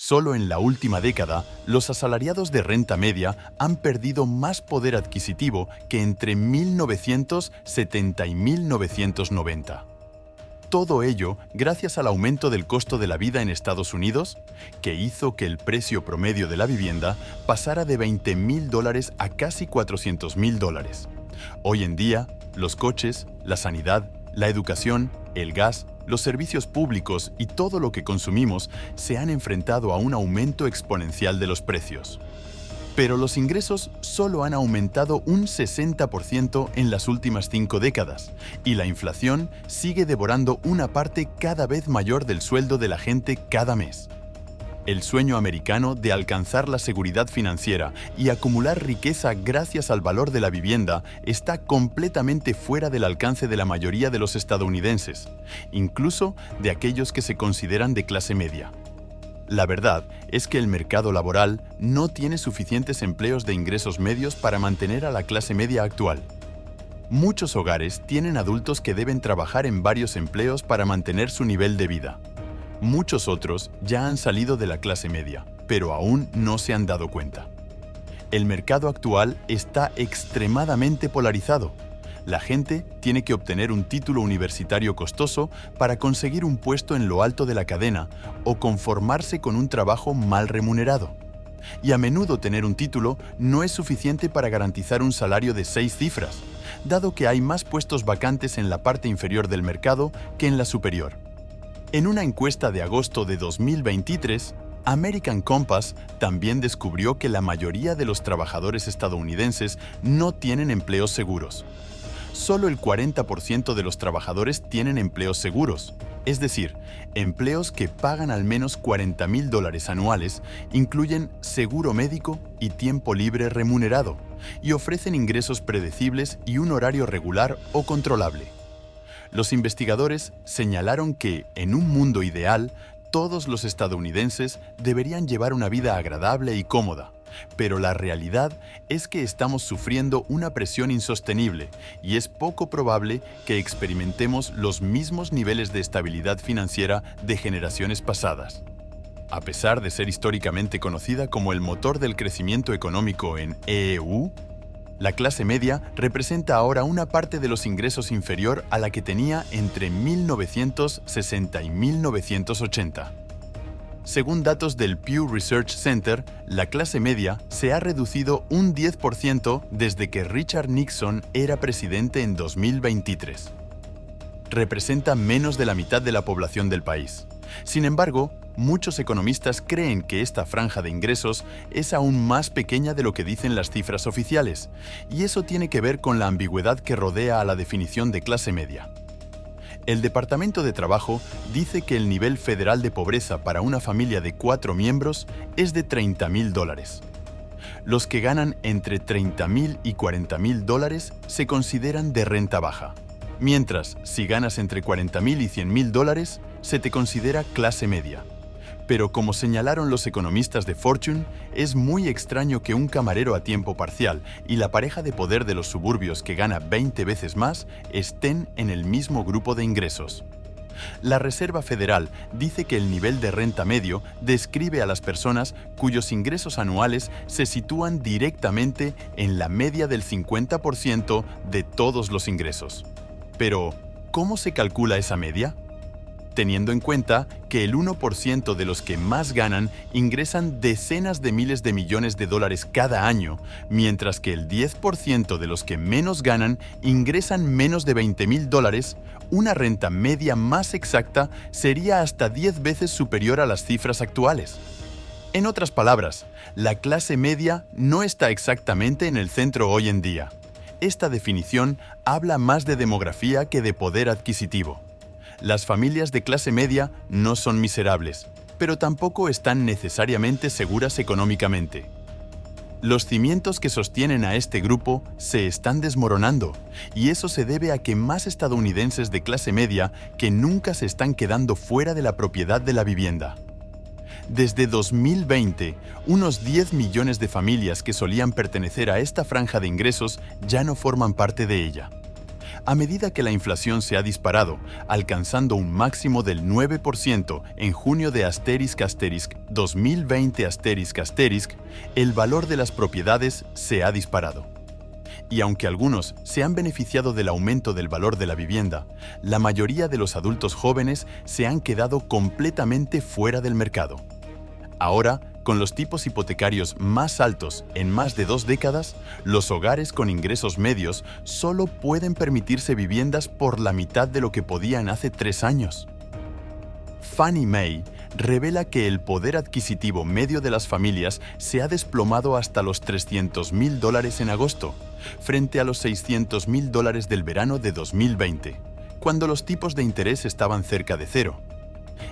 Solo en la última década, los asalariados de renta media han perdido más poder adquisitivo que entre 1970 y 1990. Todo ello gracias al aumento del costo de la vida en Estados Unidos, que hizo que el precio promedio de la vivienda pasara de $20,000 a casi $400,000. Hoy en día, los coches, la sanidad, la educación, el gas, los servicios públicos y todo lo que consumimos se han enfrentado a un aumento exponencial de los precios. Pero los ingresos solo han aumentado un 60% en las últimas 5 décadas, y la inflación sigue devorando una parte cada vez mayor del sueldo de la gente cada mes. El sueño americano de alcanzar la seguridad financiera y acumular riqueza gracias al valor de la vivienda está completamente fuera del alcance de la mayoría de los estadounidenses, incluso de aquellos que se consideran de clase media. La verdad es que el mercado laboral no tiene suficientes empleos de ingresos medios para mantener a la clase media actual. Muchos hogares tienen adultos que deben trabajar en varios empleos para mantener su nivel de vida. Muchos otros ya han salido de la clase media, pero aún no se han dado cuenta. El mercado actual está extremadamente polarizado. La gente tiene que obtener un título universitario costoso para conseguir un puesto en lo alto de la cadena o conformarse con un trabajo mal remunerado. Y a menudo tener un título no es suficiente para garantizar un salario de 6 cifras, dado que hay más puestos vacantes en la parte inferior del mercado que en la superior. En una encuesta de agosto de 2023, American Compass también descubrió que la mayoría de los trabajadores estadounidenses no tienen empleos seguros. Solo el 40% de los trabajadores tienen empleos seguros, es decir, empleos que pagan al menos $40,000 anuales, incluyen seguro médico y tiempo libre remunerado, y ofrecen ingresos predecibles y un horario regular o controlable. Los investigadores señalaron que, en un mundo ideal, todos los estadounidenses deberían llevar una vida agradable y cómoda, pero la realidad es que estamos sufriendo una presión insostenible y es poco probable que experimentemos los mismos niveles de estabilidad financiera de generaciones pasadas. A pesar de ser históricamente conocida como el motor del crecimiento económico en EU, la clase media representa ahora una parte de los ingresos inferior a la que tenía entre 1960 y 1980. Según datos del Pew Research Center, la clase media se ha reducido un 10% desde que Richard Nixon era presidente en 2023. Representa menos de la mitad de la población del país. Sin embargo, muchos economistas creen que esta franja de ingresos es aún más pequeña de lo que dicen las cifras oficiales, y eso tiene que ver con la ambigüedad que rodea a la definición de clase media. El Departamento de Trabajo dice que el nivel federal de pobreza para una familia de 4 miembros es de $30,000. Los que ganan entre $30,000 y $40,000 se consideran de renta baja, mientras si ganas entre $40,000 y $100,000 se te considera clase media. Pero como señalaron los economistas de Fortune, es muy extraño que un camarero a tiempo parcial y la pareja de poder de los suburbios que gana 20 veces más estén en el mismo grupo de ingresos. La Reserva Federal dice que el nivel de renta medio describe a las personas cuyos ingresos anuales se sitúan directamente en la media del 50% de todos los ingresos. Pero, ¿cómo se calcula esa media? Teniendo en cuenta que el 1% de los que más ganan ingresan decenas de miles de millones de dólares cada año, mientras que el 10% de los que menos ganan ingresan menos de $20,000, una renta media más exacta sería hasta 10 veces superior a las cifras actuales. En otras palabras, la clase media no está exactamente en el centro hoy en día. Esta definición habla más de demografía que de poder adquisitivo. Las familias de clase media no son miserables, pero tampoco están necesariamente seguras económicamente. Los cimientos que sostienen a este grupo se están desmoronando, y eso se debe a que más estadounidenses de clase media que nunca se están quedando fuera de la propiedad de la vivienda. Desde 2020, unos 10 millones de familias que solían pertenecer a esta franja de ingresos ya no forman parte de ella. A medida que la inflación se ha disparado, alcanzando un máximo del 9% en junio de * 2020 *, el valor de las propiedades se ha disparado. Y aunque algunos se han beneficiado del aumento del valor de la vivienda, la mayoría de los adultos jóvenes se han quedado completamente fuera del mercado. Ahora, con los tipos hipotecarios más altos en más de 2 décadas, los hogares con ingresos medios solo pueden permitirse viviendas por la mitad de lo que podían hace 3 años. Fannie Mae revela que el poder adquisitivo medio de las familias se ha desplomado hasta los $300,000 en agosto, frente a los $600,000 del verano de 2020, cuando los tipos de interés estaban cerca de cero.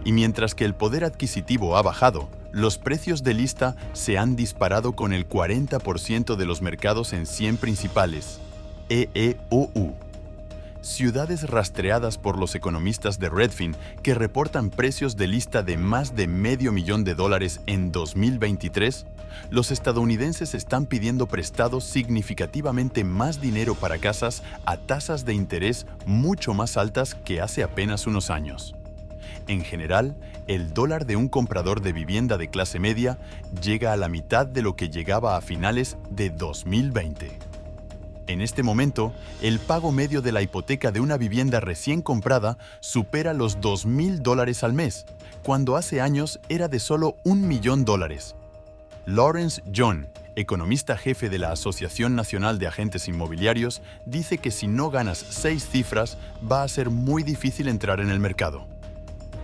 Y mientras que el poder adquisitivo ha bajado, los precios de lista se han disparado con el 40% de los mercados en 100 principales EEOU. Ciudades rastreadas por los economistas de Redfin que reportan precios de lista de más de $500,000 en 2023, los estadounidenses están pidiendo prestado significativamente más dinero para casas a tasas de interés mucho más altas que hace apenas unos años. En general, el dólar de un comprador de vivienda de clase media llega a la mitad de lo que llegaba a finales de 2020. En este momento, el pago medio de la hipoteca de una vivienda recién comprada supera los $2,000 al mes, cuando hace años era de solo $1,000,000. Lawrence John, economista jefe de la Asociación Nacional de Agentes Inmobiliarios, dice que si no ganas 6 cifras, va a ser muy difícil entrar en el mercado.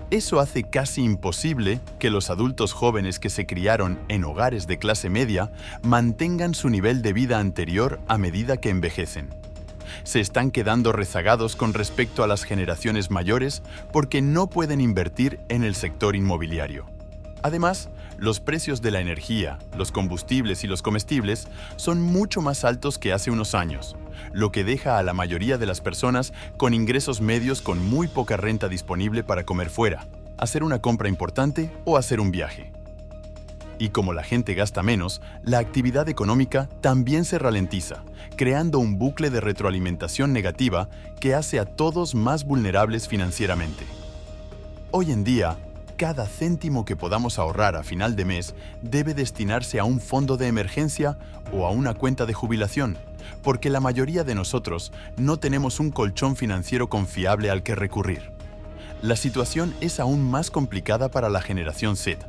Eso hace casi imposible que los adultos jóvenes que se criaron en hogares de clase media mantengan su nivel de vida anterior a medida que envejecen. Se están quedando rezagados con respecto a las generaciones mayores porque no pueden invertir en el sector inmobiliario. Además, los precios de la energía, los combustibles y los comestibles son mucho más altos que hace unos años, lo que deja a la mayoría de las personas con ingresos medios con muy poca renta disponible para comer fuera, hacer una compra importante o hacer un viaje. Y como la gente gasta menos, la actividad económica también se ralentiza, creando un bucle de retroalimentación negativa que hace a todos más vulnerables financieramente. Hoy en día, cada céntimo que podamos ahorrar a final de mes debe destinarse a un fondo de emergencia o a una cuenta de jubilación, porque la mayoría de nosotros no tenemos un colchón financiero confiable al que recurrir. La situación es aún más complicada para la generación Z,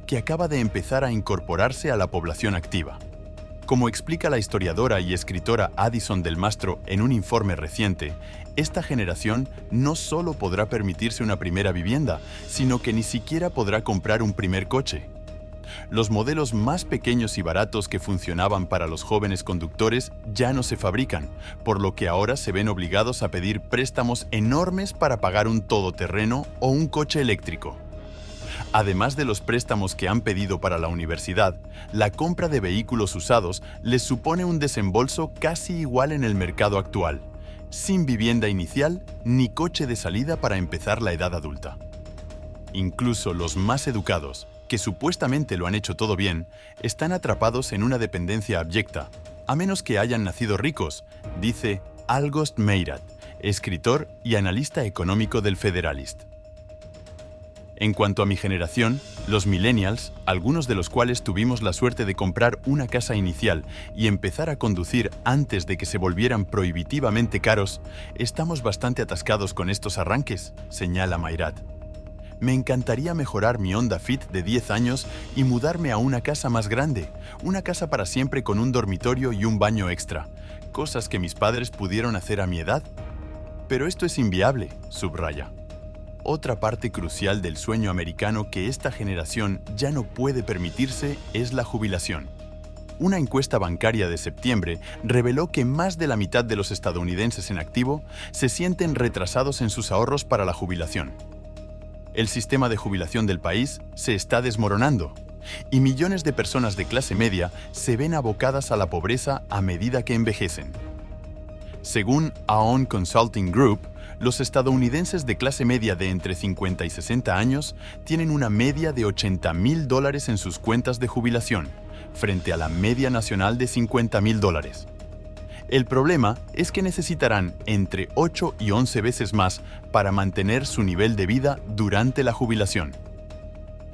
que acaba de empezar a incorporarse a la población activa. Como explica la historiadora y escritora Addison Del Mastro en un informe reciente, esta generación no solo podrá permitirse una primera vivienda, sino que ni siquiera podrá comprar un primer coche. Los modelos más pequeños y baratos que funcionaban para los jóvenes conductores ya no se fabrican, por lo que ahora se ven obligados a pedir préstamos enormes para pagar un todoterreno o un coche eléctrico. Además de los préstamos que han pedido para la universidad, la compra de vehículos usados les supone un desembolso casi igual en el mercado actual, sin vivienda inicial ni coche de salida para empezar la edad adulta. Incluso los más educados, que supuestamente lo han hecho todo bien, están atrapados en una dependencia abyecta, a menos que hayan nacido ricos, dice August Meirat, escritor y analista económico del Federalist. En cuanto a mi generación, los millennials, algunos de los cuales tuvimos la suerte de comprar una casa inicial y empezar a conducir antes de que se volvieran prohibitivamente caros, estamos bastante atascados con estos arranques, señala Meirat. Me encantaría mejorar mi Honda Fit de 10 años y mudarme a una casa más grande, una casa para siempre con un dormitorio y un baño extra, cosas que mis padres pudieron hacer a mi edad. Pero esto es inviable, subraya. Otra parte crucial del sueño americano que esta generación ya no puede permitirse es la jubilación. Una encuesta bancaria de septiembre reveló que más de la mitad de los estadounidenses en activo se sienten retrasados en sus ahorros para la jubilación. El sistema de jubilación del país se está desmoronando y millones de personas de clase media se ven abocadas a la pobreza a medida que envejecen. Según Aon Consulting Group, los estadounidenses de clase media de entre 50 y 60 años tienen una media de $80,000 en sus cuentas de jubilación, frente a la media nacional de $50,000. El problema es que necesitarán entre 8 y 11 veces más para mantener su nivel de vida durante la jubilación.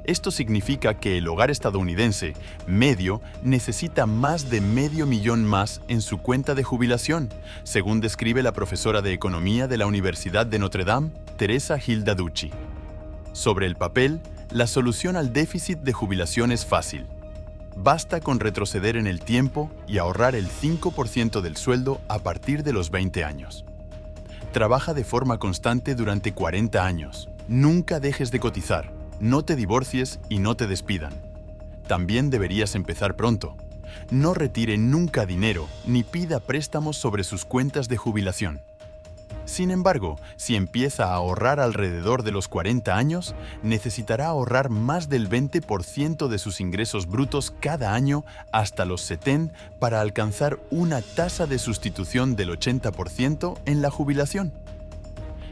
Esto significa que el hogar estadounidense medio necesita más de $500,000 más en su cuenta de jubilación, según describe la profesora de Economía de la Universidad de Notre Dame, Teresa Hilda Ducci. Sobre el papel, la solución al déficit de jubilación es fácil. Basta con retroceder en el tiempo y ahorrar el 5% del sueldo a partir de los 20 años. Trabaja de forma constante durante 40 años. Nunca dejes de cotizar. No te divorcies y no te despidan. También deberías empezar pronto. No retire nunca dinero ni pida préstamos sobre sus cuentas de jubilación. Sin embargo, si empieza a ahorrar alrededor de los 40 años, necesitará ahorrar más del 20% de sus ingresos brutos cada año hasta los 70 para alcanzar una tasa de sustitución del 80% en la jubilación.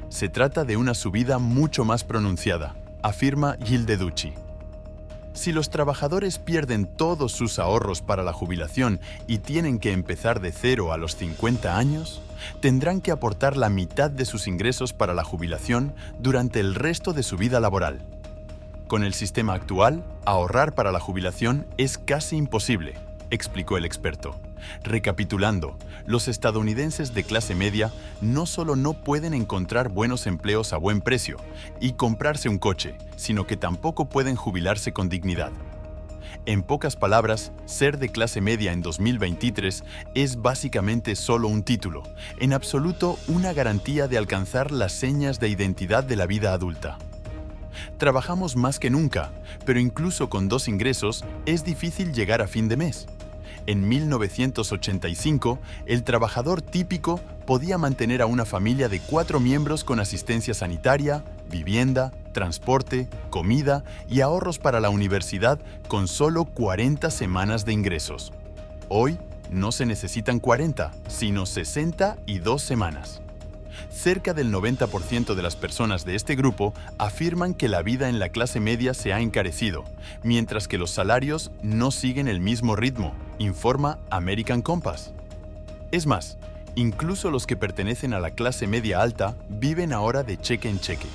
Se trata de una subida mucho más pronunciada, afirma Hilda Ducci. Si los trabajadores pierden todos sus ahorros para la jubilación y tienen que empezar de cero a los 50 años, tendrán que aportar la mitad de sus ingresos para la jubilación durante el resto de su vida laboral. Con el sistema actual, ahorrar para la jubilación es casi imposible, explicó el experto. Recapitulando, los estadounidenses de clase media no solo no pueden encontrar buenos empleos a buen precio y comprarse un coche, sino que tampoco pueden jubilarse con dignidad. En pocas palabras, ser de clase media en 2023 es básicamente solo un título, en absoluto una garantía de alcanzar las señas de identidad de la vida adulta. Trabajamos más que nunca, pero incluso con 2 ingresos es difícil llegar a fin de mes. En 1985, el trabajador típico podía mantener a una familia de 4 miembros con asistencia sanitaria, vivienda, transporte, comida y ahorros para la universidad con solo 40 semanas de ingresos. Hoy no se necesitan 40, sino 62 semanas. Cerca del 90% de las personas de este grupo afirman que la vida en la clase media se ha encarecido, mientras que los salarios no siguen el mismo ritmo, informa American Compass. Es más, incluso los que pertenecen a la clase media alta viven ahora de cheque en cheque.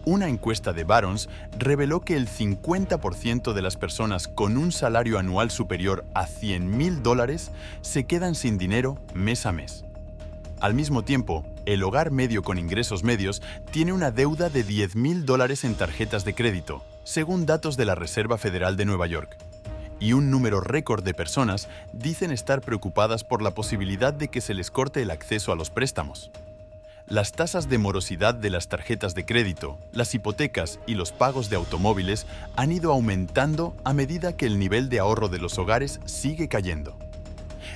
Una encuesta de Barron's reveló que el 50% de las personas con un salario anual superior a $100,000 se quedan sin dinero mes a mes. Al mismo tiempo, el hogar medio con ingresos medios tiene una deuda de $10,000 en tarjetas de crédito, según datos de la Reserva Federal de Nueva York. Y un número récord de personas dicen estar preocupadas por la posibilidad de que se les corte el acceso a los préstamos. Las tasas de morosidad de las tarjetas de crédito, las hipotecas y los pagos de automóviles han ido aumentando a medida que el nivel de ahorro de los hogares sigue cayendo.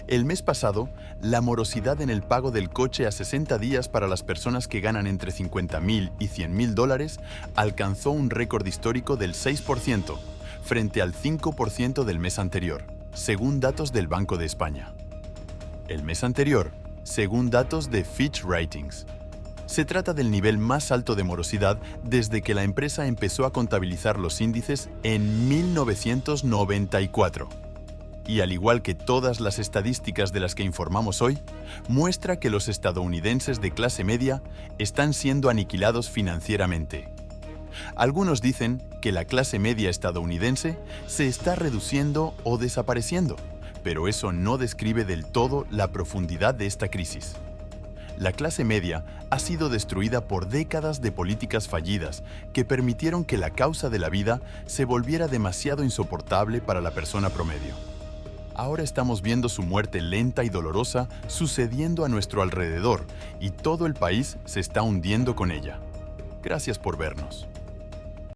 El mes pasado, la morosidad en el pago del coche a 60 días para las personas que ganan entre $50,000 y $100,000 alcanzó un récord histórico del 6%, frente al 5% del mes anterior, según datos del Banco de España. El mes anterior, según datos de Fitch Ratings. Se trata del nivel más alto de morosidad desde que la empresa empezó a contabilizar los índices en 1994. Y al igual que todas las estadísticas de las que informamos hoy, muestra que los estadounidenses de clase media están siendo aniquilados financieramente. Algunos dicen que la clase media estadounidense se está reduciendo o desapareciendo, pero eso no describe del todo la profundidad de esta crisis. La clase media ha sido destruida por décadas de políticas fallidas que permitieron que la causa de la vida se volviera demasiado insoportable para la persona promedio. Ahora estamos viendo su muerte lenta y dolorosa sucediendo a nuestro alrededor y todo el país se está hundiendo con ella. Gracias por vernos.